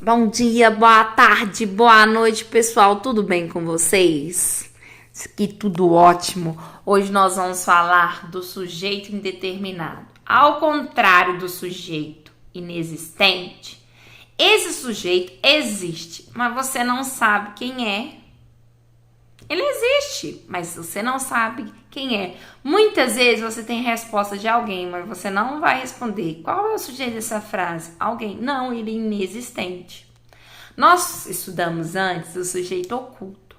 Bom dia, boa tarde, boa noite, pessoal. Tudo bem com vocês? Aqui tudo ótimo. Hoje nós vamos falar do sujeito indeterminado. Ao contrário do sujeito inexistente, esse sujeito existe, mas você não sabe quem é. Ele existe, mas você não sabe quem é. Muitas vezes você tem resposta de alguém, mas você não vai responder. Qual é o sujeito dessa frase? Alguém. Não, ele é inexistente. Nós estudamos antes o sujeito oculto.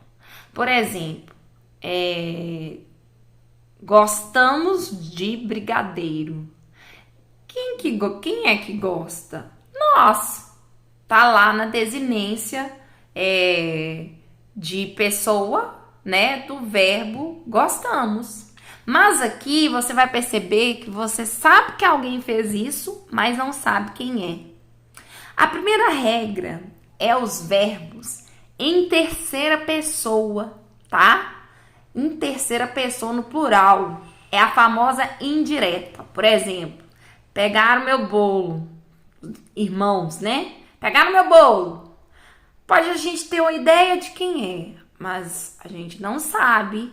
Por exemplo, gostamos de brigadeiro. Quem é que gosta? Nós. Tá lá na desinência de pessoa, né, do verbo gostamos. Mas aqui você vai perceber que você sabe que alguém fez isso, mas não sabe quem é. A primeira regra é os verbos em terceira pessoa, tá? Em terceira pessoa no plural. É a famosa indireta. Por exemplo, pegaram meu bolo. Irmãos, né? Pegaram meu bolo. Pode a gente ter uma ideia de quem é, mas a gente não sabe.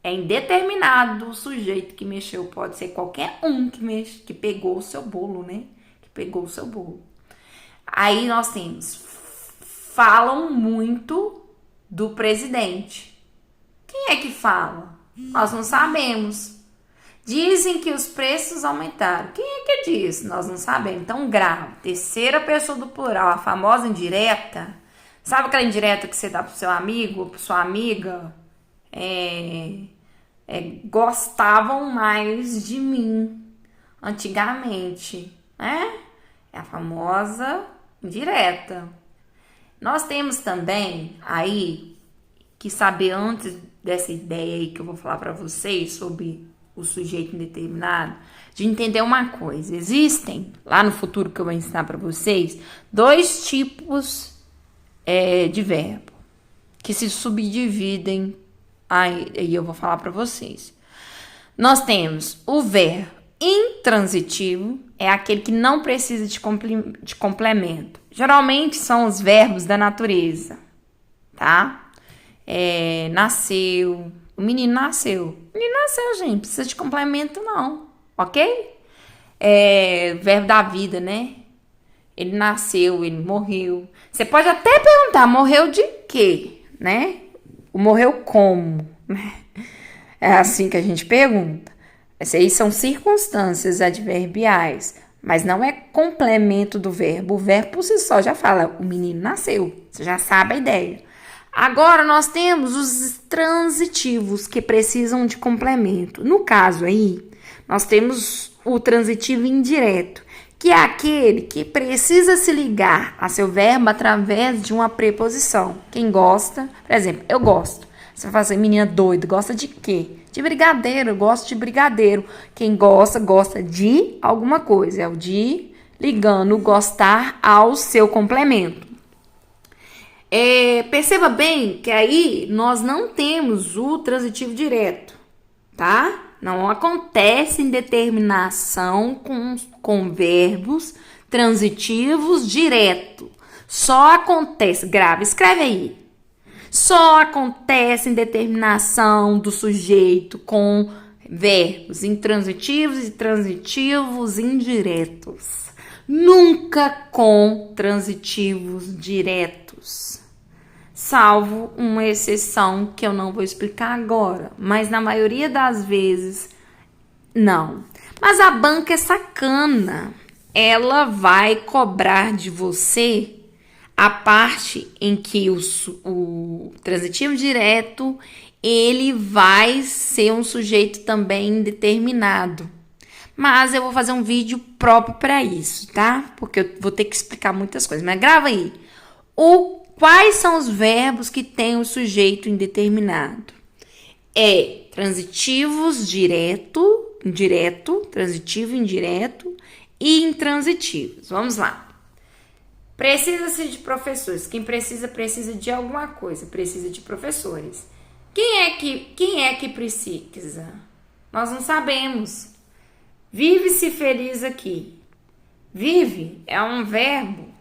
É indeterminado o sujeito que mexeu. Pode ser qualquer um que pegou o seu bolo, né? Que pegou o seu bolo. Aí nós temos, falam muito do presidente. Quem é que fala? Nós não sabemos. Dizem que os preços aumentaram. Quem é que diz? Nós não sabemos. Então, grave. Terceira pessoa do plural, a famosa indireta. Sabe aquela indireta que você dá pro seu amigo ou pra sua amiga? Gostavam mais de mim antigamente, né? É a famosa indireta. Nós temos também aí que saber antes dessa ideia aí que eu vou falar para vocês sobre o sujeito indeterminado, de entender uma coisa. Existem, lá no futuro que eu vou ensinar para vocês, dois tipos de verbo que se subdividem. Aí eu vou falar para vocês. Nós temos o verbo intransitivo, é aquele que não precisa de complemento. Geralmente são os verbos da natureza, tá? Nasceu, o menino nasceu. O menino nasceu, gente, não precisa de complemento não, ok? Verbo da vida, né? Ele nasceu, ele morreu. Você pode até perguntar, morreu de quê, né? Morreu como? É assim que a gente pergunta. Essas aí são circunstâncias adverbiais, mas não é complemento do verbo. O verbo por si só já fala, o menino nasceu. Você já sabe a ideia. Agora nós temos os transitivos que precisam de complemento. No caso aí, nós temos o transitivo indireto, que é aquele que precisa se ligar a seu verbo através de uma preposição. Quem gosta, por exemplo, eu gosto. Você vai falar assim, menina doida, gosta de quê? De brigadeiro, eu gosto de brigadeiro. Quem gosta, gosta de alguma coisa. É o de ligando gostar ao seu complemento. Perceba bem que aí nós não temos o transitivo direto, tá? Não acontece indeterminação com verbos transitivos direto. Só acontece, grave, escreve aí. Só acontece indeterminação do sujeito com verbos intransitivos e transitivos indiretos. Nunca com transitivos diretos. Salvo uma exceção que eu não vou explicar agora, mas na maioria das vezes, não. Mas a banca é sacana. Ela vai cobrar de você a parte em que o transitivo direto, ele vai ser um sujeito também indeterminado. Mas eu vou fazer um vídeo próprio para isso, tá? Porque eu vou ter que explicar muitas coisas. Mas grava aí. Quais são os verbos que têm o sujeito indeterminado? Transitivos indireto, transitivo indireto e intransitivos. Vamos lá. Precisa-se de professores. Quem precisa de alguma coisa. Precisa de professores. Quem é que precisa? Nós não sabemos. Vive-se feliz aqui. Vive é um verbo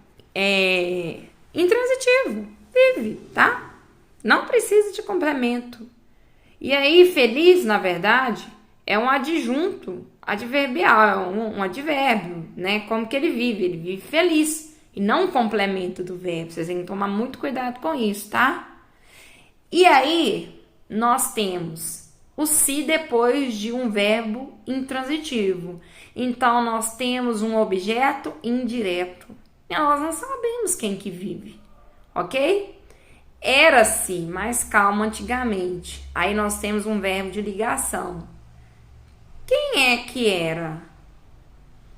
Intransitivo. Vive, tá? Não precisa de complemento. E aí, feliz, na verdade, é um adjunto adverbial, é um advérbio, né? Como que ele vive feliz. E não um complemento do verbo. Vocês têm que tomar muito cuidado com isso, tá? E aí, nós temos o se depois de um verbo intransitivo. Então, nós temos um objeto indireto. E nós não sabemos quem que vive, ok? Era-se mais calmo antigamente. Aí nós temos um verbo de ligação. Quem é que era?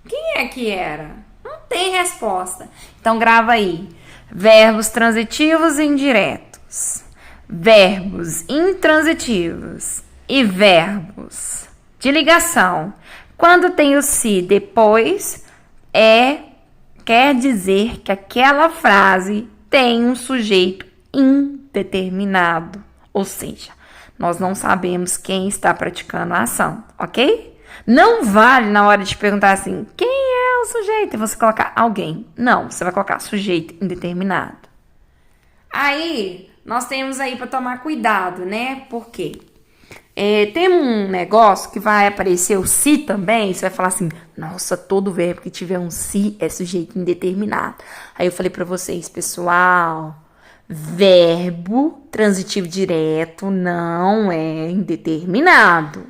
Quem é que era? Não tem resposta. Então, grava aí. Verbos transitivos e indiretos. Verbos intransitivos e verbos de ligação. Quando tem o se depois, quer dizer que aquela frase tem um sujeito indeterminado. Ou seja, nós não sabemos quem está praticando a ação, ok? Não vale na hora de perguntar assim, quem é o sujeito? E você colocar alguém. Não, você vai colocar sujeito indeterminado. Aí, nós temos aí para tomar cuidado, né? Por quê? Tem um negócio que vai aparecer o se também, você vai falar assim, nossa, todo verbo que tiver um se é sujeito indeterminado. Aí eu falei para vocês, pessoal, verbo transitivo direto não é indeterminado.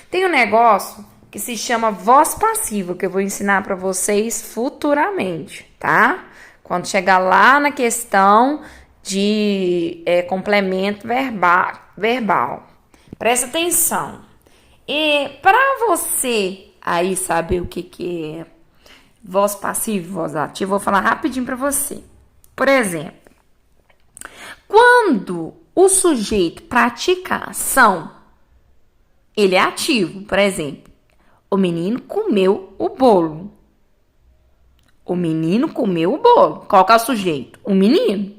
Tem um negócio que se chama voz passiva, que eu vou ensinar para vocês futuramente, tá? Quando chegar lá na questão de complemento verbal. Presta atenção. E para você aí saber o que é voz passiva e voz ativa, vou falar rapidinho para você. Por exemplo, quando o sujeito pratica a ação, ele é ativo. Por exemplo, o menino comeu o bolo. O menino comeu o bolo. Qual que é o sujeito? O menino.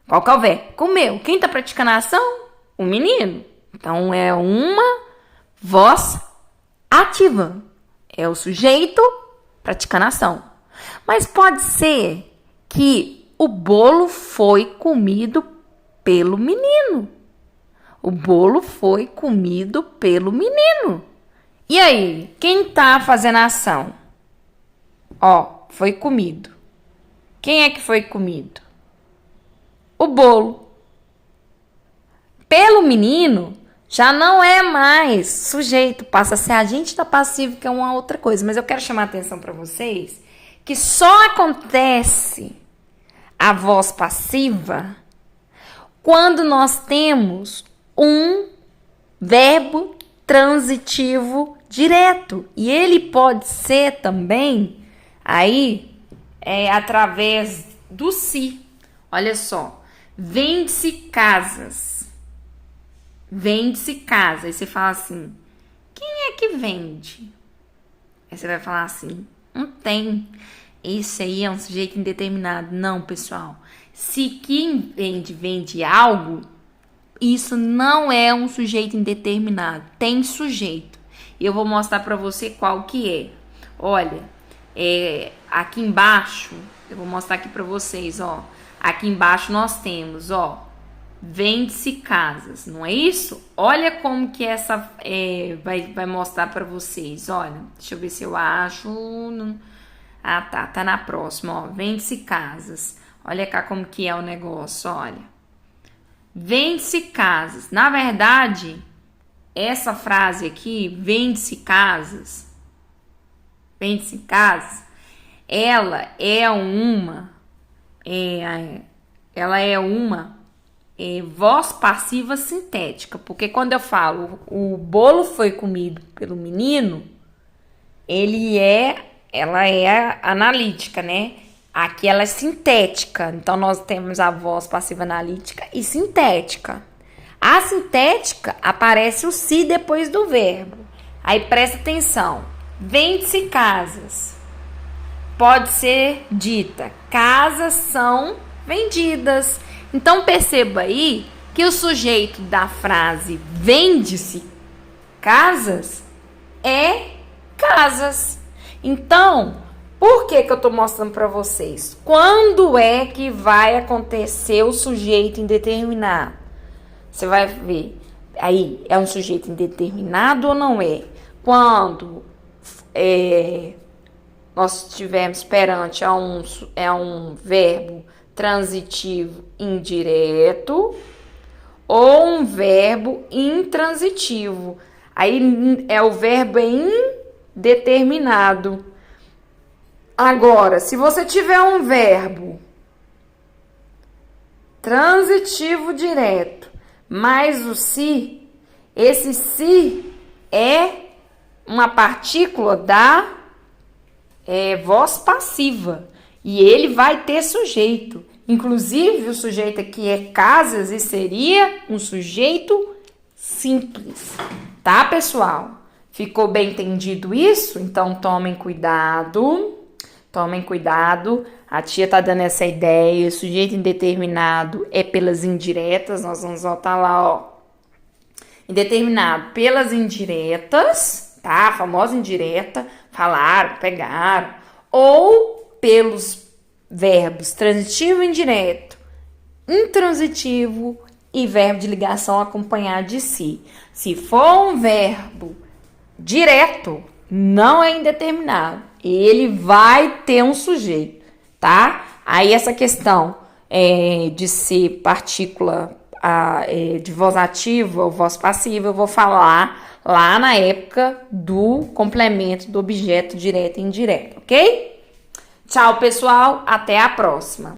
Qual que é o verbo? Comeu. Quem está praticando a ação? O menino. Então, é uma voz ativa. É o sujeito praticando a ação. Mas pode ser que o bolo foi comido pelo menino. O bolo foi comido pelo menino. E aí, quem tá fazendo a ação? Foi comido. Quem é que foi comido? O bolo. Pelo menino, já não é mais sujeito, passa a ser agente da passiva, que é uma outra coisa. Mas eu quero chamar a atenção para vocês que só acontece a voz passiva quando nós temos um verbo transitivo direto. E ele pode ser também aí através do se. Olha só, vende-se casas. Vende-se casa. Aí você fala assim, quem é que vende? Aí você vai falar assim, não tem. Esse aí é um sujeito indeterminado. Não, pessoal. Se quem vende algo, isso não é um sujeito indeterminado. Tem sujeito. E eu vou mostrar para você qual que é. Olha, aqui embaixo, eu vou mostrar aqui para vocês, ó. Aqui embaixo nós temos, vende-se casas, não é isso? Olha como que essa vai mostrar para vocês. Olha, deixa eu ver se eu acho. Tá na próxima, vende-se casas. Olha cá como que é o negócio, olha. Vende-se casas. Na verdade, essa frase aqui, vende-se casas, ela é uma voz passiva sintética, porque quando eu falo o bolo foi comido pelo menino, ela é analítica, né? Aqui ela é sintética, então nós temos a voz passiva analítica e sintética. A sintética aparece o se depois do verbo. Aí presta atenção, vende-se casas. Pode ser dita, casas são vendidas. Então, perceba aí que o sujeito da frase vende-se casas é casas. Então, Por que que eu tô mostrando para vocês? Quando é que vai acontecer o sujeito indeterminado? Você vai ver. Aí, é um sujeito indeterminado ou não é? Quando nós estivermos perante um verbo transitivo indireto ou um verbo intransitivo. Aí é o verbo indeterminado. Agora, se você tiver um verbo transitivo direto mais o se, esse se é uma partícula da voz passiva e ele vai ter sujeito. Inclusive, o sujeito aqui é casas e seria um sujeito simples, tá, pessoal? Ficou bem entendido isso? Então, tomem cuidado. Tomem cuidado. A tia tá dando essa ideia. O sujeito indeterminado é pelas indiretas. Nós vamos voltar lá, ó. Indeterminado pelas indiretas, tá? A famosa indireta. Falaram, pegaram. Ou pelos verbos transitivo e indireto, intransitivo e verbo de ligação acompanhado de si. Se for um verbo direto, não é indeterminado. Ele vai ter um sujeito, tá? Aí essa questão de ser partícula de voz ativa ou voz passiva, eu vou falar lá na época do complemento do objeto direto e indireto, ok? Tchau, pessoal. Até a próxima.